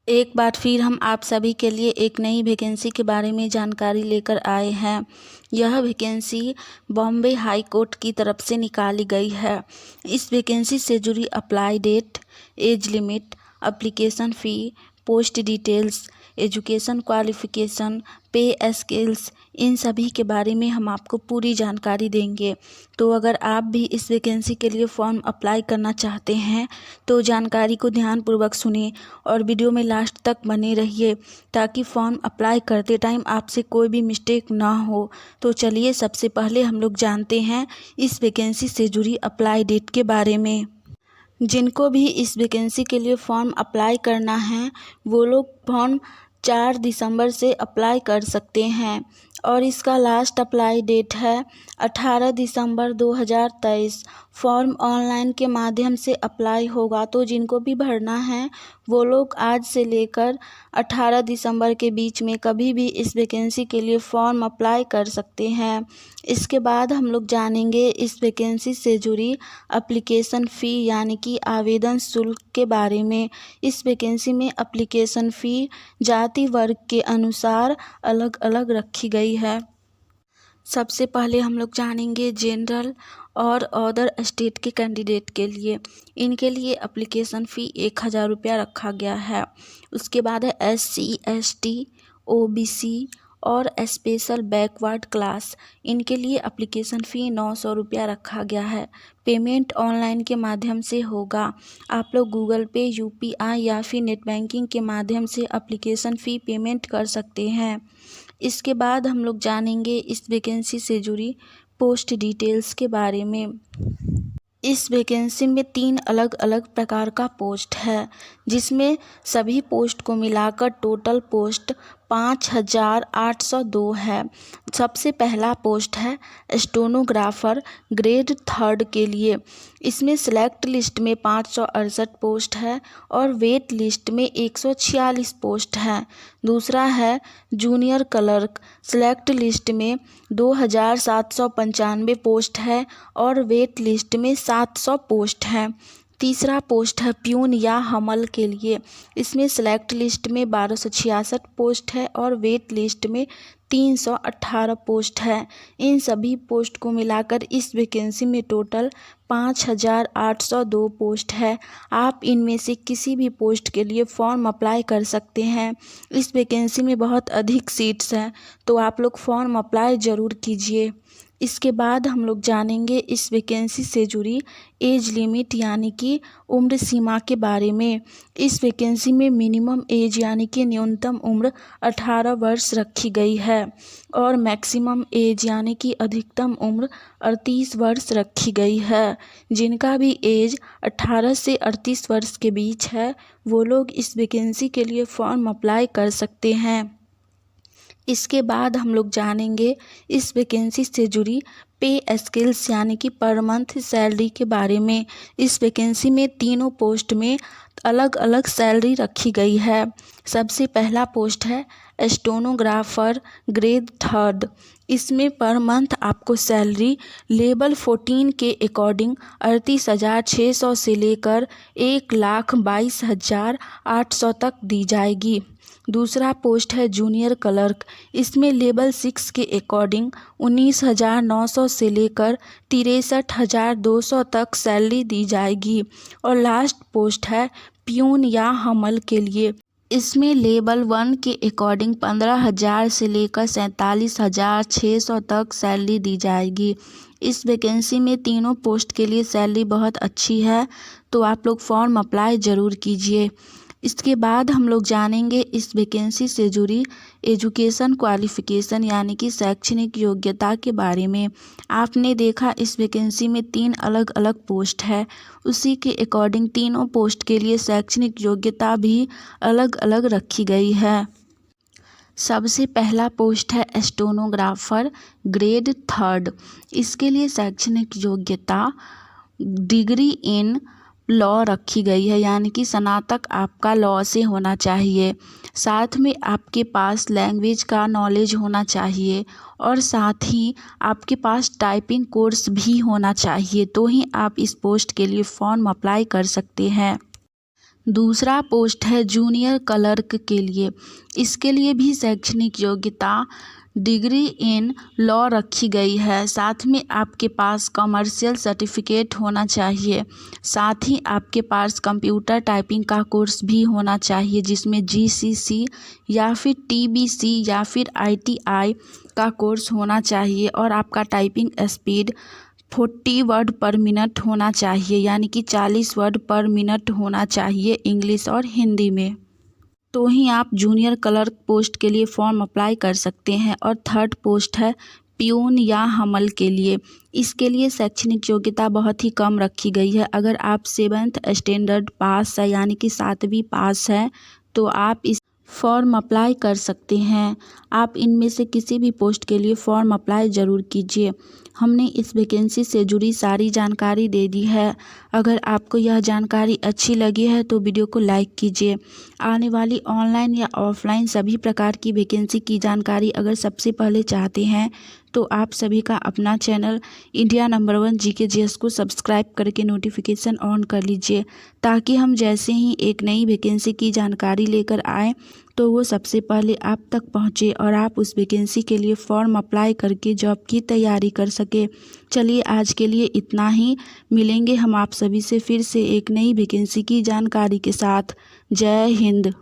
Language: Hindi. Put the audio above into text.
एक बार फिर हम आप सभी के लिए एक नई वैकेंसी के बारे में जानकारी लेकर आए हैं। यह वैकेंसी बॉम्बे हाई कोर्ट की तरफ से निकाली गई है। इस वैकेंसी से जुड़ी apply date, age limit, application fee, post details, education qualification, pay scales, इन सभी के बारे में हम आपको पूरी जानकारी देंगे। तो अगर आप भी इस वैकेंसी के लिए फॉर्म अप्लाई करना चाहते हैं तो जानकारी को ध्यानपूर्वक सुनें और वीडियो में लास्ट तक बने रहिए ताकि फॉर्म अप्लाई करते टाइम आपसे कोई भी मिस्टेक ना हो। तो चलिए सबसे पहले हम लोग जानते हैं इस वैकेंसी से जुड़ी अप्लाई डेट के बारे में। जिनको भी इस वैकेंसी के लिए फॉर्म अप्लाई करना है वो लोग फॉर्म 4 दिसंबर से अप्लाई कर सकते हैं और इसका लास्ट अप्लाई डेट है 18 दिसंबर 2023। फॉर्म ऑनलाइन के माध्यम से अप्लाई होगा, तो जिनको भी भरना है वो लोग आज से लेकर 18 दिसंबर के बीच में कभी भी इस वैकेंसी के लिए फॉर्म अप्लाई कर सकते हैं। इसके बाद हम लोग जानेंगे इस वैकेंसी से जुड़ी एप्लीकेशन फ़ी यानी कि आवेदन शुल्क के बारे में। इस वैकेंसी में एप्लीकेशन फ़ी जाति वर्ग के अनुसार अलग अलग रखी गई है। सबसे पहले हम लोग जानेंगे जनरल और अदर स्टेट के कैंडिडेट के लिए। इनके लिए एप्लीकेशन फ़ी 1000 रुपया रखा गया है। उसके बाद है SC ST OBC और स्पेशल बैकवर्ड क्लास, इनके लिए एप्लीकेशन फ़ी 900 रुपया रखा गया है। पेमेंट ऑनलाइन के माध्यम से होगा। आप लोग गूगल पे, UPI या फिर नेट बैंकिंग के माध्यम से एप्लीकेशन फ़ी पेमेंट कर सकते हैं। इसके बाद हम लोग जानेंगे इस वैकेंसी से जुड़ी पोस्ट डिटेल्स के बारे में। इस वैकेंसी में 3 अलग अलग प्रकार का पोस्ट है, जिसमें सभी पोस्ट को मिलाकर टोटल पोस्ट 5802 है। सबसे पहला पोस्ट है स्टेनोग्राफर ग्रेड 3 के लिए। इसमें सिलेक्ट लिस्ट में 568 पोस्ट है और वेट लिस्ट में 146 पोस्ट है। दूसरा है जूनियर क्लर्क, सिलेक्ट लिस्ट में 2795 पोस्ट है और वेट लिस्ट में 700 पोस्ट है। तीसरा पोस्ट है प्यून या हमल के लिए। इसमें सिलेक्ट लिस्ट में 1266 पोस्ट है और वेट लिस्ट में 318 पोस्ट है। इन सभी पोस्ट को मिलाकर इस वैकेंसी में टोटल 5802 पोस्ट है। आप इनमें से किसी भी पोस्ट के लिए फॉर्म अप्लाई कर सकते हैं। इस वैकेंसी में बहुत अधिक सीट्स हैं, तो आप लोग फॉर्म अप्लाई ज़रूर कीजिए। इसके बाद हम लोग जानेंगे इस वैकेंसी से जुड़ी एज लिमिट यानी कि उम्र सीमा के बारे में। इस वैकेंसी में मिनिमम एज यानी कि न्यूनतम उम्र 18 वर्ष रखी गई है और मैक्सिमम एज यानी कि अधिकतम उम्र 38 वर्ष रखी गई है। जिनका भी एज 18 से 38 वर्ष के बीच है वो लोग इस वैकेंसी के लिए फॉर्म अप्लाई कर सकते हैं। इसके बाद हम लोग जानेंगे इस वैकेंसी से जुड़ी पे स्केल्स यानी कि पर मंथ सैलरी के बारे में। इस वैकेंसी में तीनों पोस्ट में अलग अलग सैलरी रखी गई है। सबसे पहला पोस्ट है स्टेनोग्राफर ग्रेड 3। इसमें पर मंथ आपको सैलरी लेवल 14 के अकॉर्डिंग 38,600 से लेकर 1,22,800 तक दी जाएगी। दूसरा पोस्ट है जूनियर क्लर्क। इसमें लेवल 6 के अकॉर्डिंग 19,900 से लेकर 63,200 तक सैलरी दी जाएगी। और लास्ट पोस्ट है प्यून या हमल के लिए। इसमें लेवल 1 के अकॉर्डिंग 15,000 से लेकर 47,600 तक सैलरी दी जाएगी। इस वैकेंसी में तीनों पोस्ट के लिए सैलरी बहुत अच्छी है, तो आप लोग फॉर्म अप्लाई ज़रूर कीजिए। इसके बाद हम लोग जानेंगे इस वैकेंसी से जुड़ी एजुकेशन क्वालिफ़िकेशन यानी कि शैक्षणिक योग्यता के बारे में। आपने देखा इस वैकेंसी में 3 अलग अलग पोस्ट है, उसी के अकॉर्डिंग तीनों पोस्ट के लिए शैक्षणिक योग्यता भी अलग अलग रखी गई है। सबसे पहला पोस्ट है स्टेनोग्राफर ग्रेड 3। इसके लिए शैक्षणिक योग्यता डिग्री इन लॉ रखी गई है, यानी कि स्नातक आपका लॉ से होना चाहिए। साथ में आपके पास लैंग्वेज का नॉलेज होना चाहिए और साथ ही आपके पास टाइपिंग कोर्स भी होना चाहिए, तो ही आप इस पोस्ट के लिए फॉर्म अप्लाई कर सकते हैं। दूसरा पोस्ट है जूनियर क्लर्क के लिए। इसके लिए भी शैक्षणिक योग्यता डिग्री इन लॉ रखी गई है। साथ में आपके पास कमर्शियल सर्टिफिकेट होना चाहिए। साथ ही आपके पास कंप्यूटर टाइपिंग का कोर्स भी होना चाहिए, जिसमें GCC या फिर TBC या फिर ITI का कोर्स होना चाहिए। और आपका टाइपिंग स्पीड 40 वर्ड पर मिनट होना चाहिए, यानी कि 40 वर्ड पर मिनट होना चाहिए इंग्लिश और हिंदी में। तो ही आप जूनियर क्लर्क पोस्ट के लिए फॉर्म अप्लाई कर सकते हैं। और थर्ड पोस्ट है प्यून या हमल के लिए। इसके लिए शैक्षणिक योग्यता बहुत ही कम रखी गई है। अगर आप 7th स्टैंडर्ड पास है, यानी कि 7वीं पास है, तो आप इस फॉर्म अप्लाई कर सकते हैं। आप इनमें से किसी भी पोस्ट के लिए फॉर्म अप्लाई ज़रूर कीजिए। हमने इस वैकेंसी से जुड़ी सारी जानकारी दे दी है। अगर आपको यह जानकारी अच्छी लगी है तो वीडियो को लाइक कीजिए। आने वाली ऑनलाइन या ऑफलाइन सभी प्रकार की वैकेंसी की जानकारी अगर सबसे पहले चाहते हैं तो आप सभी का अपना channel India number 1 GK GS को सब्सक्राइब करके नोटिफिकेशन ऑन कर लीजिए, ताकि हम जैसे ही एक नई वैकेंसी की जानकारी लेकर आएँ तो वो सबसे पहले आप तक पहुँचे और आप उस वैकेंसी के लिए फॉर्म अप्लाई करके जॉब की तैयारी कर सके। चलिए आज के लिए इतना ही। मिलेंगे हम आप सभी से फिर से एक नई वैकेंसी की जानकारी के साथ। जय हिंद।